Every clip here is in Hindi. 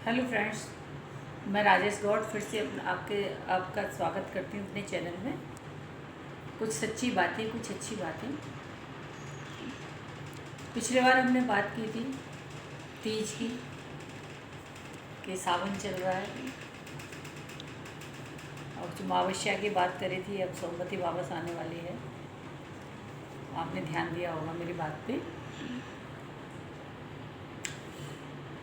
हेलो फ्रेंड्स, मैं राजेश गौड़ फिर से आपका स्वागत करती हूँ अपने चैनल में। कुछ सच्ची बातें, कुछ अच्छी बातें। पिछले बार हमने बात की थी तीज की, कि सावन चल रहा है और जो अमावस्या की बात करी थी, अब सोमवती वापस आने वाली है। आपने ध्यान दिया होगा मेरी बात पे।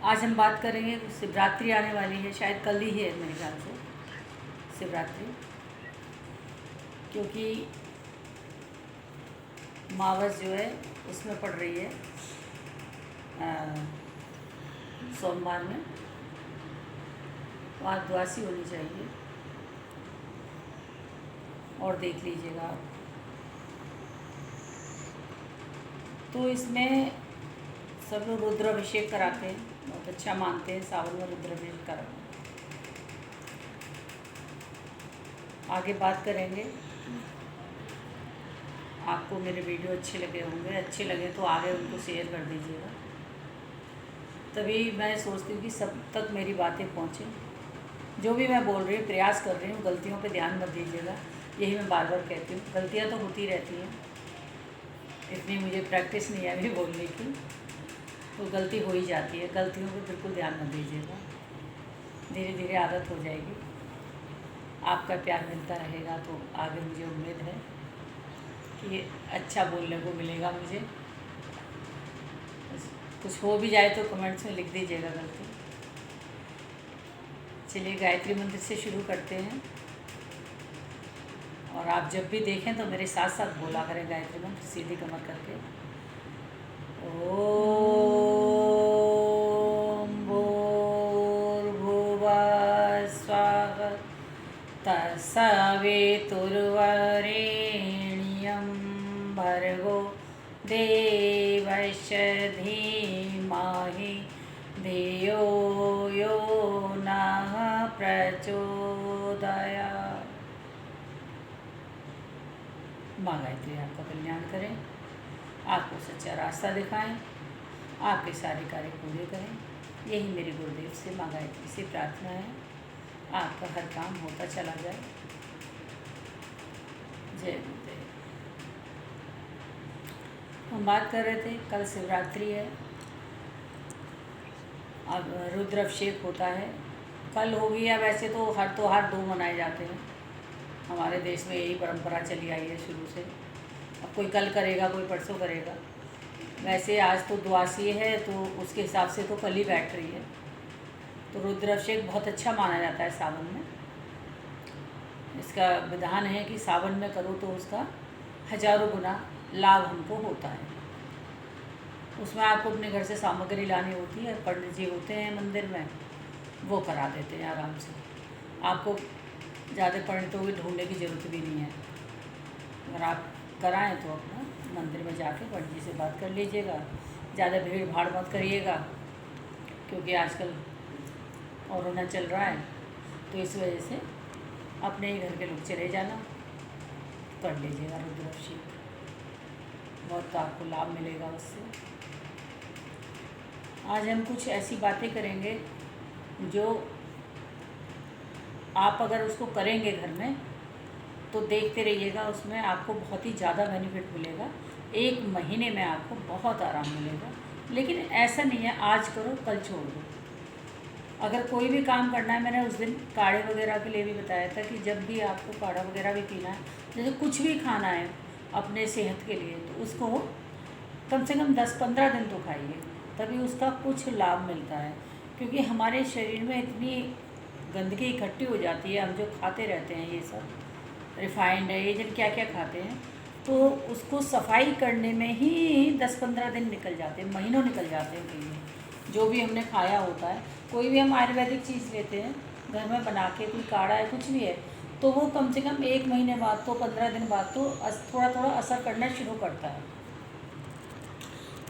आज हम बात करेंगे, शिवरात्रि आने वाली है, शायद कल ही है मेरे ख्याल से शिवरात्रि, क्योंकि मावस जो है उसमें पड़ रही है सोमवार में। तो आज द्वादशी होनी चाहिए, और देख लीजिएगा आप। तो इसमें सब लोग रुद्राभिषेक कराते हैं, बहुत अच्छा मानते हैं सावन में रुद्राभिषेक कराना। आगे बात करेंगे। आपको मेरे वीडियो अच्छे लगे होंगे, अच्छे लगे तो आगे उनको शेयर कर दीजिएगा, तभी मैं सोचती हूँ कि सब तक मेरी बातें पहुँचें। जो भी मैं बोल रही हूँ, प्रयास कर रही हूँ, गलतियों पे ध्यान मत दीजिएगा, यही मैं बार बार कहती हूँ। गलतियाँ तो होती रहती हैं, इतनी मुझे प्रैक्टिस नहीं है अभी बोलने की, तो गलती हो ही जाती है। गलतियों पे बिल्कुल ध्यान मत दीजिएगा, धीरे धीरे आदत हो जाएगी। आपका प्यार मिलता रहेगा तो आगे मुझे उम्मीद है कि अच्छा बोलने को मिलेगा मुझे। कुछ हो भी जाए तो कमेंट्स में लिख दीजिएगा गलती। चलिए गायत्री मंत्र से शुरू करते हैं, और आप जब भी देखें तो मेरे साथ साथ बोला करें गायत्री मंत्र, सीधी कमर करके। ओम भूर्भुवः स्वः तत्सवितुर्वरेण्यं भर्गो देवस्य धीमहि धियो यो नः प्रचोदयात्। माँ गायत्री आपका कल्याण करें, आपको सच्चा रास्ता दिखाएं, आपके सारे कार्य पूरे करें। यही मेरे गुरुदेव से, माँ गायत्री से प्रार्थना है। आपका हर काम होता चला जाए। जय गुरुदेव। हम बात कर रहे थे, कल शिवरात्रि है, अब रुद्राभिषेक होता है। कल होगी, या वैसे तो हर त्योहार 2 मनाए जाते हैं हमारे देश में, यही परंपरा चली आई है शुरू से। अब कोई कल करेगा, कोई परसों करेगा। वैसे आज तो द्वादशी है, तो उसके हिसाब से तो कल ही बैठ रही है। तो रुद्राभिषेक बहुत अच्छा माना जाता है सावन में। इसका विधान है कि सावन में करो तो उसका हजारों गुना लाभ हमको होता है। उसमें आपको अपने घर से सामग्री लानी होती है, पंडित जी होते हैं मंदिर में, वो करा देते हैं आराम से। आपको ज़्यादा पंडितों की ढूंढने की ज़रूरत भी नहीं है। अगर आप कराएं तो अपना मंदिर में जाके पंडित जी से बात कर लीजिएगा। ज़्यादा भीड़ भाड़ मत करिएगा, क्योंकि आजकल कोरोना चल रहा है, तो इस वजह से अपने ही घर के लोग चले जाना, कर लीजिएगा रुद्राभिषेक। बहुत आपको लाभ मिलेगा उससे। आज हम कुछ ऐसी बातें करेंगे जो आप अगर उसको करेंगे घर में, तो देखते रहिएगा, उसमें आपको बहुत ही ज़्यादा बेनिफिट मिलेगा। 1 महीने में आपको बहुत आराम मिलेगा। लेकिन ऐसा नहीं है आज करो कल छोड़ दो। अगर कोई भी काम करना है, मैंने उस दिन काढ़े वगैरह के लिए भी बताया था कि जब भी आपको काढ़ा वगैरह भी पीना है, जैसे कुछ भी खाना है अपने सेहत के लिए, तो उसको कम से कम 10-15 दिन तो खाइए, तभी उसका कुछ लाभ मिलता है। क्योंकि हमारे शरीर में इतनी गंदगी इकट्ठी हो जाती है, हम जो खाते रहते हैं ये सब रिफाइंड है, ये जन क्या क्या खाते हैं, तो उसको सफाई करने में ही 10-15 दिन निकल जाते हैं, महीनों निकल जाते हैं कहीं। जो भी हमने खाया होता है, कोई भी हम आयुर्वेदिक चीज़ लेते हैं घर में बना के, कोई काढ़ा है, कुछ भी है, तो वो कम से कम 1 महीने बाद तो 15 दिन बाद तो थोड़ा थोड़ा असर करना शुरू करता है।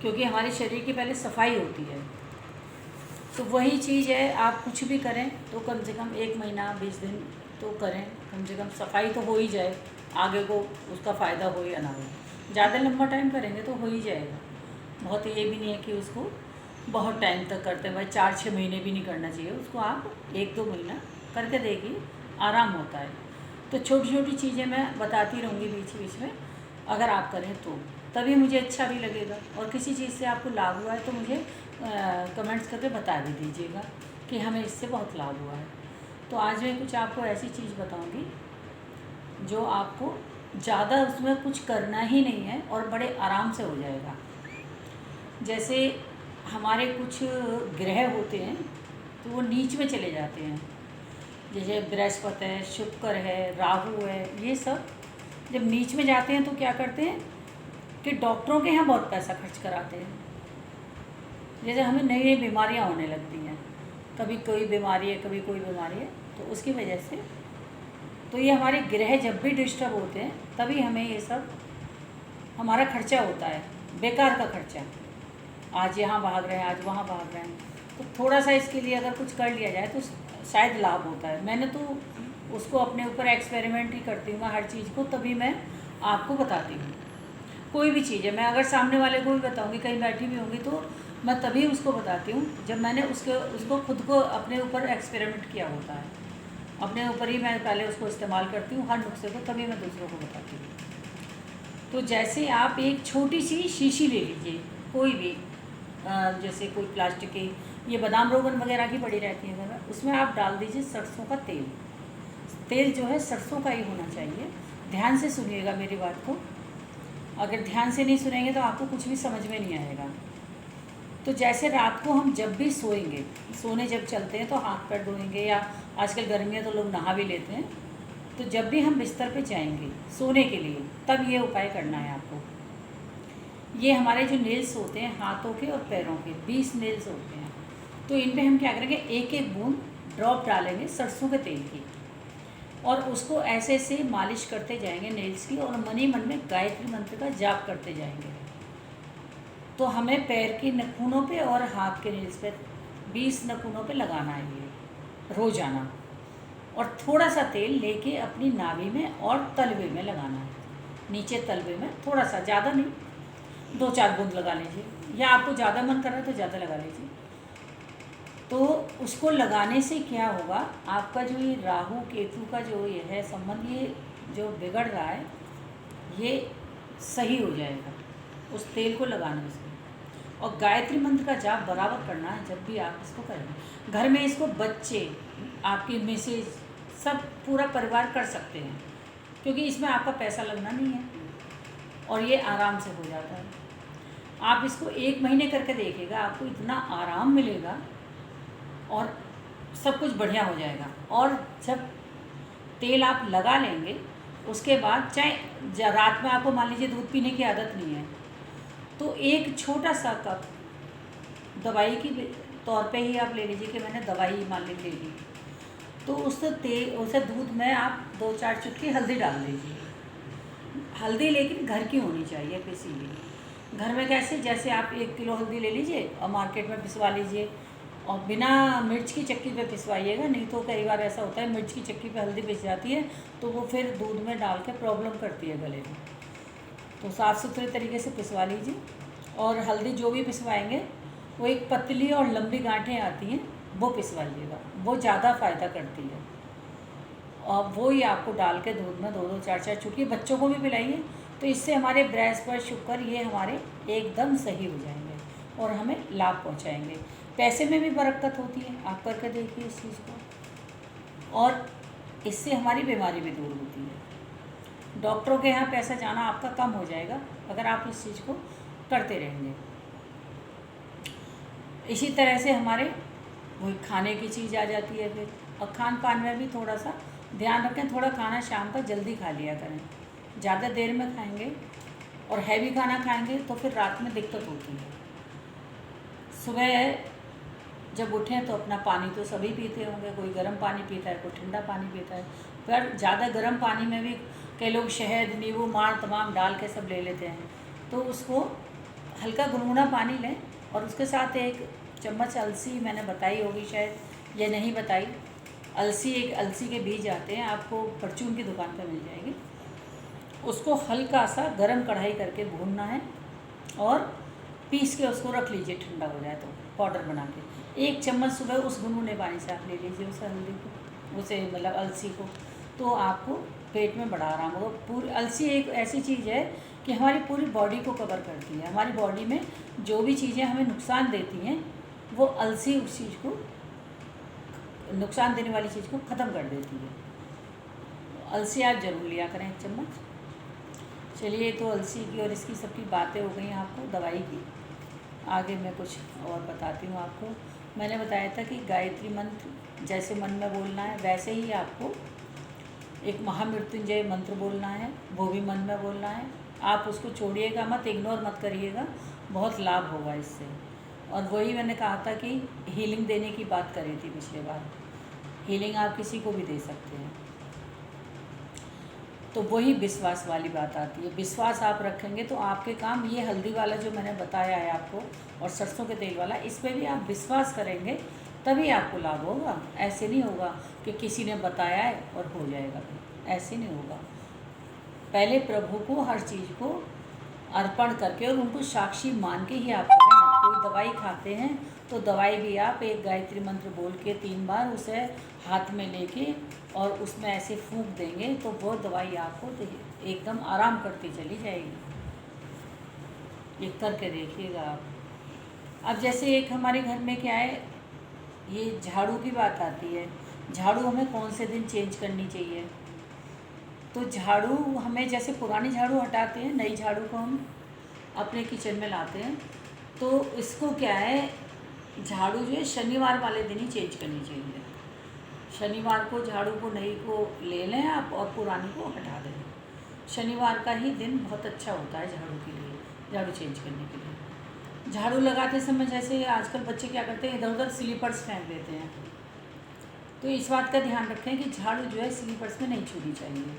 क्योंकि हमारे शरीर की पहले सफाई होती है। तो वही चीज़ है, आप कुछ भी करें तो कम से कम 1 महीना 20 दिन तो करें, कम से कम सफाई तो हो ही जाए, आगे को उसका फ़ायदा हो या ना हो। ज़्यादा लंबा टाइम करेंगे तो हो ही जाएगा। बहुत ये भी नहीं है कि उसको बहुत टाइम तक करते हैं भाई, 4-6 महीने भी नहीं करना चाहिए उसको, आप 1-2 महीना करके देखिए, आराम होता है। तो छोटी छोटी चीज़ें मैं बताती रहूँगी बीच बीच में, अगर आप करें तो तभी मुझे अच्छा भी लगेगा। और किसी चीज़ से आपको लाभ हुआ है तो मुझे कमेंट्स करके बता भी दीजिएगा कि हमें इससे बहुत लाभ हुआ है। तो आज मैं कुछ आपको ऐसी चीज़ बताऊँगी जो आपको ज़्यादा उसमें कुछ करना ही नहीं है और बड़े आराम से हो जाएगा। जैसे हमारे कुछ ग्रह होते हैं तो वो नीच में चले जाते हैं, जैसे बृहस्पति है, शुक्र है, राहु है, ये सब जब नीच में जाते हैं तो क्या करते हैं कि डॉक्टरों के यहाँ बहुत पैसा खर्च कराते हैं। जैसे हमें नई नई बीमारियाँ होने लगती हैं, कभी कोई बीमारी है, कभी कोई बीमारी है, तो उसकी वजह से तो ये हमारे ग्रह जब भी डिस्टर्ब होते हैं तभी हमें ये सब हमारा खर्चा होता है, बेकार का खर्चा। आज यहाँ भाग रहे हैं, आज वहाँ भाग रहे हैं, तो थोड़ा सा इसके लिए अगर कुछ कर लिया जाए तो शायद लाभ होता है। मैंने तो उसको अपने ऊपर एक्सपेरिमेंट ही करती हूँ मैं हर चीज़ को, तभी मैं आपको बताती हूँ। कोई भी चीज़ है, मैं अगर सामने वाले को भी बताऊँगी, कहीं बैठी भी होंगी, तो मैं तभी उसको बताती हूँ जब मैंने उसको खुद को अपने ऊपर एक्सपेरिमेंट किया होता है। अपने ऊपर ही मैं पहले उसको इस्तेमाल करती हूँ हर नुस्खे को, तभी मैं दूसरों को बताती हूँ। तो जैसे आप एक छोटी सी शीशी ले लीजिए, कोई भी, जैसे कोई प्लास्टिक की, ये बादाम रोगन वगैरह की पड़ी रहती है घर में, उसमें आप डाल दीजिए सरसों का तेल। तेल जो है सरसों का ही होना चाहिए। ध्यान से सुनिएगा मेरी बात को, अगर ध्यान से नहीं सुनेंगे तो आपको कुछ भी समझ में नहीं आएगा। तो जैसे रात को हम जब भी सोएंगे, सोने जब चलते हैं तो हाथ पैर धोएंगे, या आजकल गर्मियाँ तो लोग नहा भी लेते हैं, तो जब भी हम बिस्तर पे जाएंगे सोने के लिए तब ये उपाय करना है आपको। ये हमारे जो नेल्स होते हैं हाथों के और पैरों के 20 नेल्स होते हैं, तो इन पे हम क्या करेंगे, एक एक बूंद ड्रॉप डालेंगे सरसों के तेल की, और उसको ऐसे ऐसे मालिश करते जाएंगे नेल्स की, और मन ही मन में गायत्री मंत्र का जाप करते जाएंगे। तो हमें पैर की नखूनों पे और हाथ के नेल्स पे 20 नखूनों पे लगाना है ये रोज़ाना, और थोड़ा सा तेल लेके अपनी नाभि में और तलवे में लगाना है, नीचे तलवे में थोड़ा सा, ज़्यादा नहीं, 2-4 बूंद लगा लीजिए, या आपको ज़्यादा मन कर रहा है तो ज़्यादा लगा लीजिए। तो उसको लगाने से क्या होगा, आपका जो ये राहु केतु का जो ये है संबंध, ये जो बिगड़ रहा है ये सही हो जाएगा उस तेल को लगाने से। और गायत्री मंत्र का जाप बराबर करना है जब भी आप इसको करेंगे। घर में इसको बच्चे, आपकी मिसेज, सब पूरा परिवार कर सकते हैं, क्योंकि इसमें आपका पैसा लगना नहीं है और ये आराम से हो जाता है। आप इसको 1 महीने करके देखिएगा, आपको इतना आराम मिलेगा और सब कुछ बढ़िया हो जाएगा। और जब तेल आप लगा लेंगे उसके बाद, चाहे रात में आपको मान लीजिए दूध पीने की आदत नहीं है, तो एक छोटा सा कप दवाई की तौर पे ही आप ले लीजिए कि मैंने दवाई मान ली ले ली, तो उसे दूध में आप 2-4 चुटकी हल्दी डाल दीजिए। हल्दी लेकिन घर की होनी चाहिए, पिसी हुई। घर में कैसे, जैसे आप 1 किलो हल्दी ले लीजिए और मार्केट में पिसवा लीजिए, और बिना मिर्च की चक्की पे पिसवाइएगा, नहीं तो कई बार ऐसा होता है मिर्च की चक्की पे हल्दी पिस जाती है तो वो फिर दूध में डाल के प्रॉब्लम करती है गले में। तो साफ़ सुथरे तरीके से पिसवा लीजिए। और हल्दी जो भी पिसवाएंगे वो एक पतली और लंबी गांठें आती हैं, वो पिसवाइएगा, वो ज़्यादा फ़ायदा करती है। और वो ही आपको डाल के दूध में 2-2, 4-4 चुटकी बच्चों को भी पिलाइए, तो इससे हमारे बृहस्पति शुक्र ये हमारे एकदम सही हो जाएंगे और हमें लाभ पहुंचाएंगे। पैसे में भी बरकत होती है, आप करके देखिए इस चीज़ को, और इससे हमारी बीमारी भी दूर होती है। डॉक्टरों के यहाँ पैसा जाना आपका कम हो जाएगा अगर आप इस चीज़ को करते रहेंगे। इसी तरह से हमारे वही खाने की चीज़ आ जाती है फिर, और खान पान में भी थोड़ा सा ध्यान रखें, थोड़ा खाना शाम का जल्दी खा लिया करें। ज़्यादा देर में खाएंगे और हैवी खाना खाएंगे तो फिर रात में दिक्कत होती है। सुबह जब उठें तो अपना पानी तो सभी पीते होंगे, कोई गर्म पानी पीता है, कोई ठंडा पानी पीता है, पर ज़्यादा गर्म पानी में भी कई लोग शहद, नींबू, मार तमाम डाल के सब ले लेते हैं। तो उसको हल्का गुनगुना पानी लें, और उसके साथ 1 चम्मच अलसी, मैंने बताई होगी शायद, ये नहीं बताई, अलसी, एक अलसी के बीज आते हैं, आपको परचून की दुकान पर मिल जाएगी। उसको हल्का सा गरम कढ़ाई करके भूनना है और पीस के उसको रख लीजिए, ठंडा हो जाए तो पाउडर बना के 1 चम्मच सुबह उस गुनगुने पानी से आप ले लीजिए उस हल्दी को, उसे मतलब अलसी को, तो आपको पेट में बड़ा आराम होगा। पूरी अलसी एक ऐसी चीज़ है कि हमारी पूरी बॉडी को कवर करती है। हमारी बॉडी में जो भी चीज़ें हमें नुकसान देती हैं वो अलसी उस चीज़ को, नुकसान देने वाली चीज़ को ख़त्म कर देती है। अलसी आप ज़रूर लिया करें 1 चम्मच। चलिए, तो अलसी की और इसकी सबकी बातें हो गई आपको दवाई की। आगे मैं कुछ और बताती हूँ आपको। मैंने बताया था कि गायत्री मंत्र जैसे मन में बोलना है वैसे ही आपको एक महामृत्युंजय मंत्र बोलना है, वो भी मन में बोलना है। आप उसको छोड़िएगा मत, इग्नोर मत करिएगा, बहुत लाभ होगा इससे। और वही मैंने कहा था कि हीलिंग देने की बात करी थी पिछले बार, हीलिंग आप किसी को भी दे सकते हैं। तो वही विश्वास वाली बात आती है। विश्वास आप रखेंगे तो आपके काम, ये हल्दी वाला जो मैंने बताया है आपको और सरसों के तेल वाला, इस पर भी आप विश्वास करेंगे तभी आपको लाभ होगा। ऐसे नहीं होगा कि किसी ने बताया है और हो जाएगा, ऐसे नहीं होगा। पहले प्रभु को हर चीज़ को अर्पण करके और उनको साक्षी मान के ही आप करें। कोई दवाई खाते हैं तो दवाई भी आप एक गायत्री मंत्र बोल के 3 बार उसे हाथ में लेके और उसमें ऐसे फूंक देंगे तो वो दवाई आपको एकदम आराम करती चली जाएगी। ये करके देखिएगा आप। अब जैसे एक हमारे घर में क्या है, ये झाड़ू की बात आती है। झाड़ू हमें कौन से दिन चेंज करनी चाहिए? तो झाड़ू हमें, जैसे पुरानी झाड़ू हटाते हैं, नई झाड़ू को हम अपने किचन में लाते हैं, तो इसको क्या है, झाड़ू जो है शनिवार वाले दिन ही चेंज करनी चाहिए। शनिवार को झाड़ू को नई को ले लें आप और पुरानी को हटा दें। शनिवार का ही दिन बहुत अच्छा होता है झाड़ू के लिए, झाड़ू चेंज करने के लिए। झाड़ू लगाते समय जैसे आजकल बच्चे क्या करते हैं, इधर उधर स्लीपर्स फेंक देते हैं, तो इस बात का ध्यान रखें कि झाड़ू जो है स्लीपर्स में नहीं छूनी चाहिए,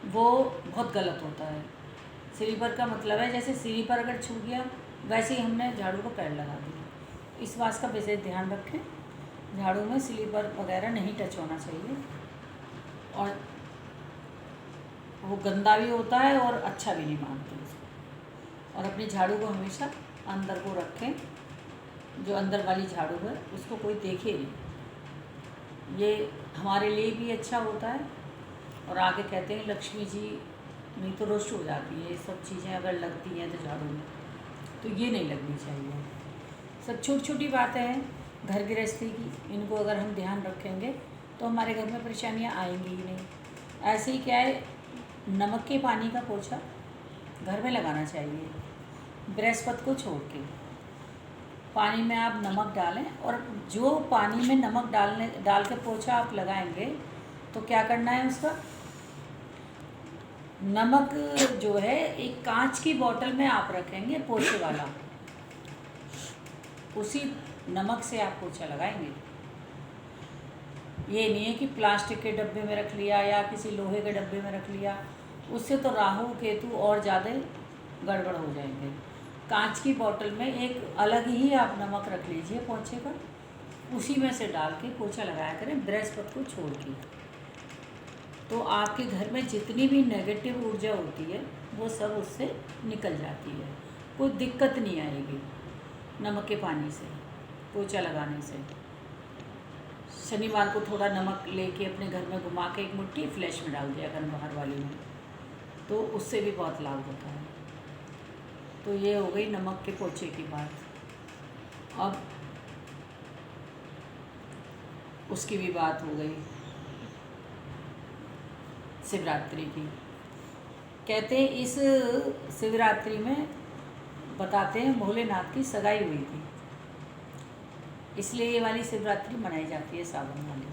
वो बहुत गलत होता है। स्लीपर का मतलब है जैसे स्लीपर अगर छू गया वैसे ही हमने झाड़ू को पैर लगा दिया। इस बात का विशेष ध्यान रखें, झाड़ू में स्लीपर वगैरह नहीं टच होना चाहिए, और वो गंदा भी होता है और अच्छा भी नहीं मानते उसको। और अपनी झाड़ू को हमेशा अंदर को रखें, जो अंदर वाली झाड़ू है उसको कोई देखे नहीं, ये हमारे लिए भी अच्छा होता है। और आगे कहते हैं लक्ष्मी जी नहीं तो रुष्ट हो जाती है, ये सब चीज़ें अगर लगती हैं तो झाड़ू में, तो ये नहीं लगनी चाहिए। सब छोटी छोटी बातें हैं घर गृहस्थी की, इनको अगर हम ध्यान रखेंगे तो हमारे घर में परेशानियां आएंगी ही नहीं। ऐसे ही क्या है, नमक के पानी का पोछा घर में लगाना चाहिए। बृहस्पति को छोड़ के पानी में आप नमक डालें, और जो पानी में नमक डाल के पोछा आप लगाएंगे तो क्या करना है, उसका नमक जो है एक कांच की बोतल में आप रखेंगे पोछे वाला, उसी नमक से आप पोछा लगाएंगे। ये नहीं है कि प्लास्टिक के डब्बे में रख लिया या किसी लोहे के डब्बे में रख लिया, उससे तो राहु केतु और ज़्यादा गड़बड़ हो जाएंगे। कांच की बोतल में एक अलग ही आप नमक रख लीजिए पोछे पर, उसी में से डाल के पोछा लगाया करें बृहस्पति को छोड़ के। तो आपके घर में जितनी भी नेगेटिव ऊर्जा होती है वो सब उससे निकल जाती है, कोई दिक्कत नहीं आएगी नमक के पानी से पोछा लगाने से। शनिवार को थोड़ा नमक लेके अपने घर में घुमा के एक मुट्ठी फ्लैश में डाल दिया करें बाहर वाली में, तो उससे भी बहुत लाभ होता है। तो ये हो गई नमक के पोछे की बात। अब उसकी भी बात हो गई शिवरात्रि की। कहते हैं इस शिवरात्रि में बताते हैं भोलेनाथ की सगाई हुई थी, इसलिए ये वाली शिवरात्रि मनाई जाती है सावन वाली।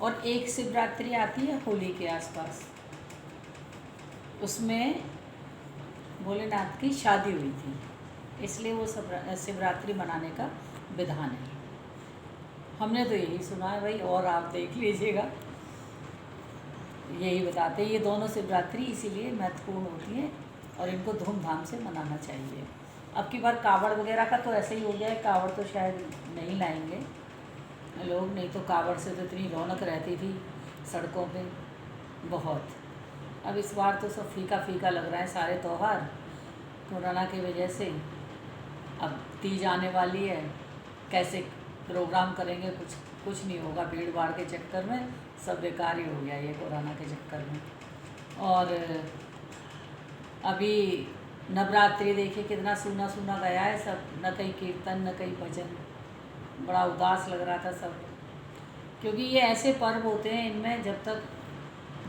और एक शिवरात्रि आती है होली के आसपास, उसमें भोलेनाथ की शादी हुई थी, इसलिए वो शिवरात्रि मनाने का विधान है। हमने तो यही सुना है भाई, और आप देख लीजिएगा, यही बताते हैं। ये दोनों शिवरात्रि इसीलिए महत्वपूर्ण होती है और इनको धूमधाम से मनाना चाहिए। अब की बार कावड़ वगैरह का तो ऐसे ही हो गया है, कावड़ तो शायद नहीं लाएंगे लोग, नहीं तो कावड़ से तो इतनी रौनक रहती थी सड़कों पे बहुत। अब इस बार तो सब फीका फीका लग रहा है सारे त्यौहार, कोरोना की वजह से। अब तीज आने वाली है, कैसे प्रोग्राम करेंगे, कुछ नहीं होगा। भीड़ भाड़ के चक्कर में सब बेकार ही हो गया ये कोरोना के चक्कर में। और अभी नवरात्रि देखिए कितना सूना सूना गया है सब, न कहीं कीर्तन न कहीं भजन, बड़ा उदास लग रहा था सब। क्योंकि ये ऐसे पर्व होते हैं, इनमें जब तक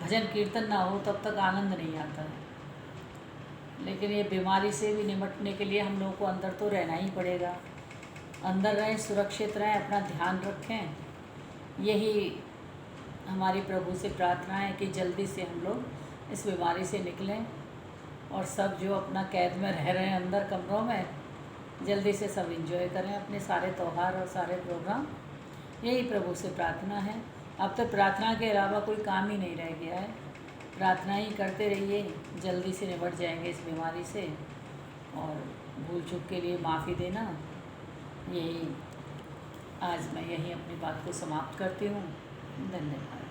भजन कीर्तन ना हो तब तक आनंद नहीं आता है। लेकिन ये बीमारी से भी निपटने के लिए हम लोगों को अंदर तो रहना ही पड़ेगा। अंदर रहें, सुरक्षित रहें, अपना ध्यान रखें। यही हमारी प्रभु से प्रार्थना है कि जल्दी से हम लोग इस बीमारी से निकलें और सब जो अपना कैद में रह रहे हैं अंदर कमरों में, जल्दी से सब एंजॉय करें अपने सारे त्यौहार और सारे प्रोग्राम। यही प्रभु से प्रार्थना है। अब तो प्रार्थना के अलावा कोई काम ही नहीं रह गया है। प्रार्थना ही करते रहिए, जल्दी से निपट जाएंगे इस बीमारी से। और भूल चूक के लिए माफ़ी देना। यही आज मैं यहीं अपनी बात को समाप्त करती हूँ। धन्यवाद।